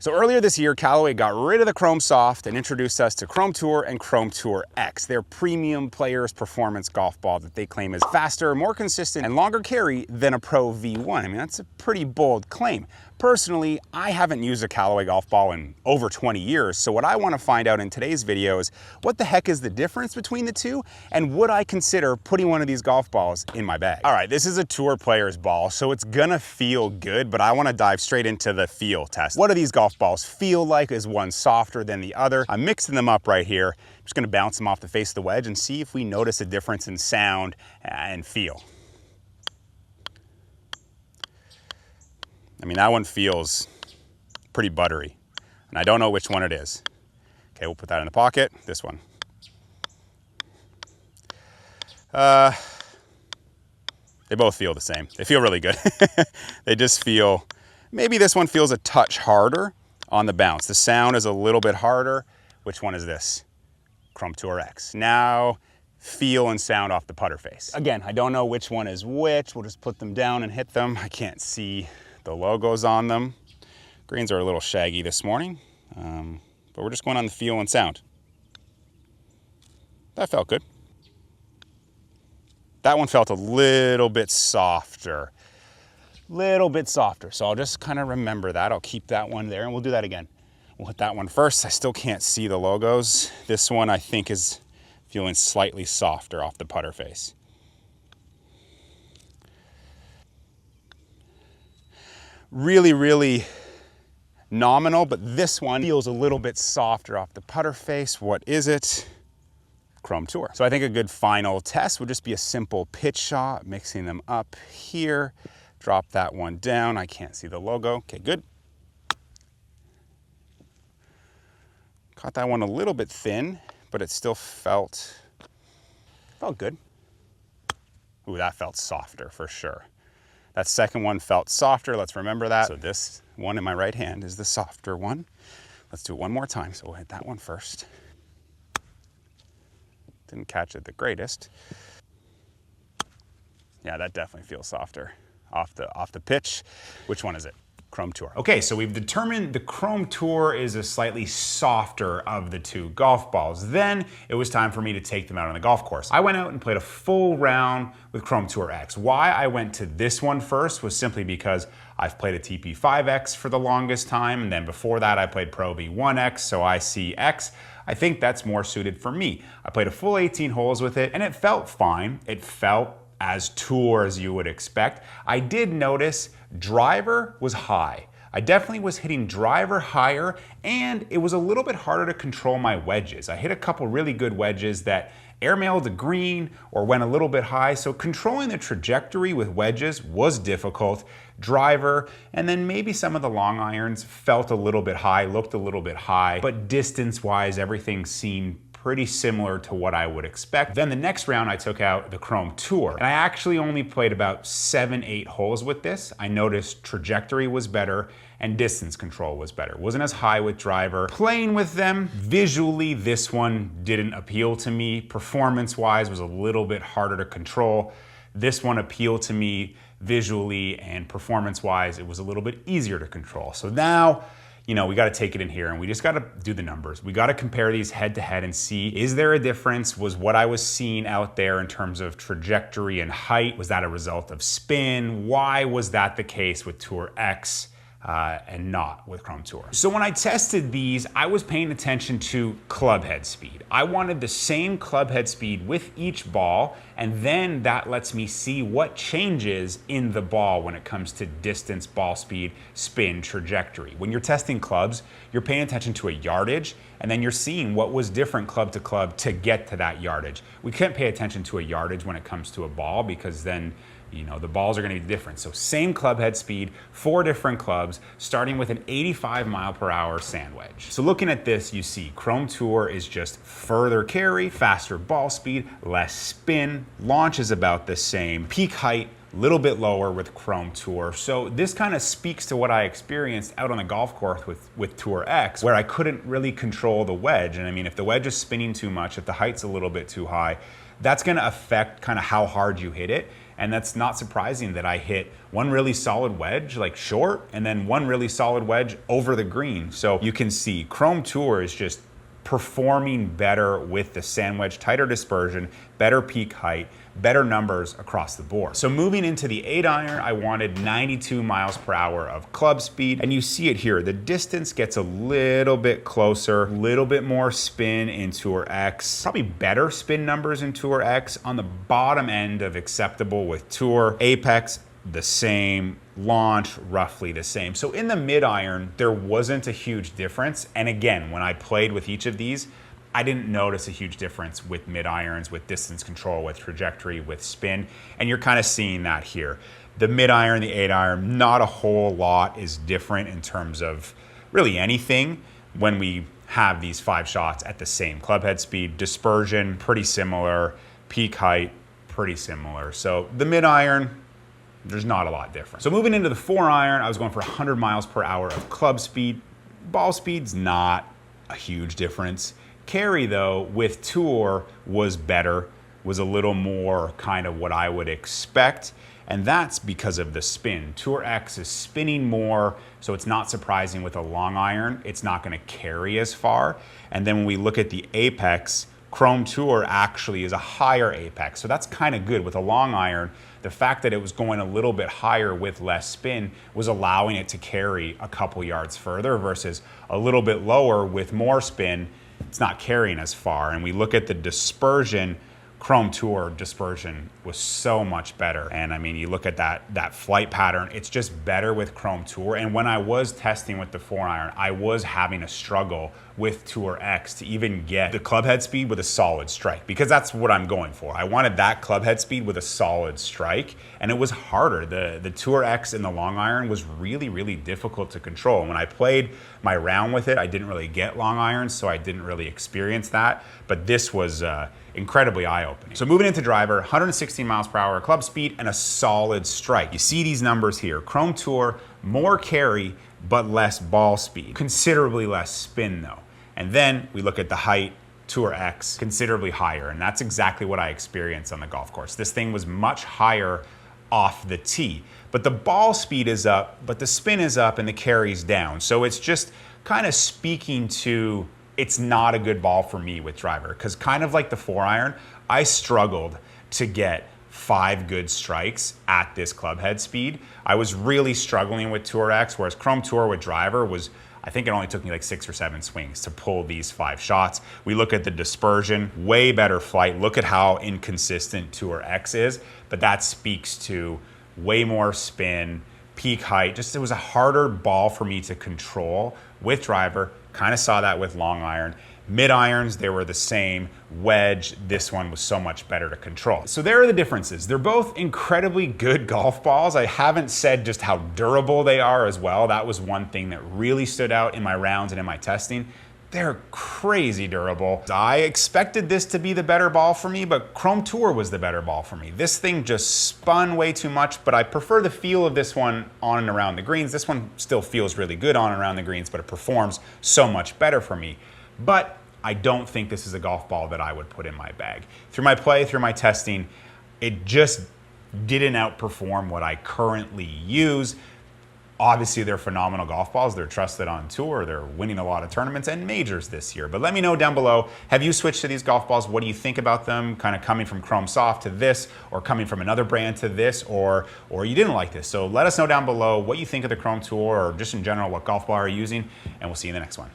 So earlier this year, Callaway got rid of the Chrome Soft and introduced us to Chrome Tour and Chrome Tour X, their premium players performance golf ball that they claim is faster, more consistent, and longer carry than a Pro V1. I mean, that's a pretty bold claim. Personally, I haven't used a Callaway golf ball in over 20 years, so what I want to find out in today's video is what the heck is the difference between the two, and would I consider putting one of these golf balls in my bag? All right, this is a Tour player's ball, so it's gonna feel good, but I want to dive straight into the feel test. What do these golf balls feel like? Is one softer than the other? I'm mixing them up right here. I'm just gonna bounce them off the face of the wedge and see if we notice a difference in sound and feel. I mean, that one feels pretty buttery, and I don't know which one it is. Okay, we'll put that in the pocket. This one. They both feel the same. They feel really good. They just feel, maybe this one feels a touch harder on the bounce. The sound is a little bit harder. Which one is this? Chrome Tour X. Now, feel and sound off the putter face. Again, I don't know which one is which. We'll just put them down and hit them. I can't see the logos on them. Greens are a little shaggy this morning, but we're just going on the feel and sound. That felt good. That one felt a little bit softer. So I'll just kind of remember that. I'll keep that one there and we'll do that again. We'll hit that one first. I still can't see the logos. This one I think is feeling slightly softer off the putter face. Really, really nominal, but this one feels a little bit softer off the putter face. What is it? Chrome Tour. So I think a good final test would just be a simple pitch shot, mixing them up here. Drop that one down. I can't see the logo. Okay, good. Caught that one a little bit thin, but it still felt good. Ooh, that felt softer for sure. That second one felt softer. Let's remember that. So this one in my right hand is the softer one. Let's do it one more time. So we'll hit that one first. Didn't catch it the greatest. Yeah, that definitely feels softer off the pitch. Which one is it? Chrome Tour. Okay, so we've determined the Chrome Tour is a slightly softer of the two golf balls. Then it was time for me to take them out on the golf course. I went out and played a full round with Chrome Tour X. Why I went to this one first was simply because I've played a TP5X for the longest time, and then before that I played Pro V1X, so I see X. I think that's more suited for me. I played a full 18 holes with it, and it felt fine. It felt as tour as you would expect. I did notice driver was high. I definitely was hitting driver higher, and it was a little bit harder to control my wedges. I hit a couple really good wedges that airmailed the green or went a little bit high, so controlling the trajectory with wedges was difficult. Driver, and then maybe some of the long irons felt a little bit high, looked a little bit high, but distance-wise, everything seemed pretty similar to what I would expect. Then the next round I took out the Chrome Tour, and I actually only played about 7-8 holes with this. I noticed trajectory was better and distance control was better. Wasn't as high with driver. Playing with them, visually this one didn't appeal to me. Performance-wise was a little bit harder to control. This one appealed to me visually, and performance-wise it was a little bit easier to control. So now, you know, we got to take it in here and we just got to do the numbers. We got to compare these head to head and see, is there a difference? Was what I was seeing out there in terms of trajectory and height, was that a result of spin? Why was that the case with Tour X and not with Chrome Tour? So when I tested these, I was paying attention to club head speed. I wanted the same club head speed with each ball, and then that lets me see what changes in the ball when it comes to distance, ball speed, spin, trajectory. When you're testing clubs, you're paying attention to a yardage, and then you're seeing what was different club to club to get to that yardage. We can't pay attention to a yardage when it comes to a ball, because then, you know, the balls are going to be different. So same club head speed, 4 different clubs, starting with an 85 mile per hour sand wedge. So looking at this, you see Chrome Tour is just further carry, faster ball speed, less spin. Launch is about the same. Peak height, a little bit lower with Chrome Tour. So this kind of speaks to what I experienced out on the golf course with Tour X, where I couldn't really control the wedge. And I mean, if the wedge is spinning too much, if the height's a little bit too high, that's going to affect kind of how hard you hit it. And that's not surprising that I hit one really solid wedge, like short, and then one really solid wedge over the green. So you can see Chrome Tour is just performing better with the sand wedge, tighter dispersion, better peak height, better numbers across the board. So moving into the 8-iron, I wanted 92 miles per hour of club speed. And you see it here, the distance gets a little bit closer, a little bit more spin in Tour X, probably better spin numbers in Tour X, on the bottom end of acceptable with Tour. Apex, the same. Launch, roughly the same. So in the mid-iron, there wasn't a huge difference. And again, when I played with each of these, I didn't notice a huge difference with mid-irons, with distance control, with trajectory, with spin. And you're kind of seeing that here. The mid-iron, the 8-iron, not a whole lot is different in terms of really anything when we have these 5 shots at the same club head speed. Dispersion, pretty similar. Peak height, pretty similar. So the mid-iron, there's not a lot different. So moving into the 4-iron, I was going for 100 miles per hour of club speed. Ball speed's not a huge difference. Carry though, with Tour was better, was a little more kind of what I would expect. And that's because of the spin. Tour X is spinning more, so it's not surprising with a long iron, it's not gonna carry as far. And then when we look at the apex, Chrome Tour actually is a higher apex. So that's kind of good with a long iron. The fact that it was going a little bit higher with less spin was allowing it to carry a couple yards further versus a little bit lower with more spin, it's not carrying as far. And we look at the dispersion, Chrome Tour dispersion was so much better. And I mean, you look at that flight pattern, it's just better with Chrome Tour. And when I was testing with the 4-iron, I was having a struggle with Tour X to even get the club head speed with a solid strike, because that's what I'm going for. I wanted that club head speed with a solid strike, and it was harder. The Tour X in the long iron was really, really difficult to control. And when I played my round with it, I didn't really get long irons, so I didn't really experience that. But this was incredibly eye-opening. So moving into driver, 116 miles per hour club speed and a solid strike. You see these numbers here. Chrome Tour, more carry, but less ball speed. Considerably less spin though. And then we look at the height, Tour X, considerably higher. And that's exactly what I experienced on the golf course. This thing was much higher off the tee. But the ball speed is up, but the spin is up and the carry's down. So it's just kind of speaking to, it's not a good ball for me with driver, because kind of like the 4-iron, I struggled to get 5 good strikes at this club head speed. I was really struggling with Tour X, whereas Chrome Tour with driver was, I think it only took me like 6 or 7 swings to pull these 5 shots. We look at the dispersion, way better flight. Look at how inconsistent Tour X is, but that speaks to way more spin, peak height. Just, it was a harder ball for me to control with driver. Kind of saw that with long iron. Mid irons, they were the same. Wedge, this one was so much better to control. So there are the differences. They're both incredibly good golf balls. I haven't said just how durable they are as well. That was one thing that really stood out in my rounds and in my testing. They're crazy durable. I expected this to be the better ball for me, but Chrome Tour was the better ball for me. This thing just spun way too much, but I prefer the feel of this one on and around the greens. This one still feels really good on and around the greens, but it performs so much better for me. But I don't think this is a golf ball that I would put in my bag. Through my play, through my testing, it just didn't outperform what I currently use. Obviously, they're phenomenal golf balls. They're trusted on tour. They're winning a lot of tournaments and majors this year. But let me know down below, have you switched to these golf balls? What do you think about them? Kind of coming from Chrome Soft to this, or coming from another brand to this, or you didn't like this. So let us know down below what you think of the Chrome Tour, or just in general, what golf ball are you using, and we'll see you in the next one.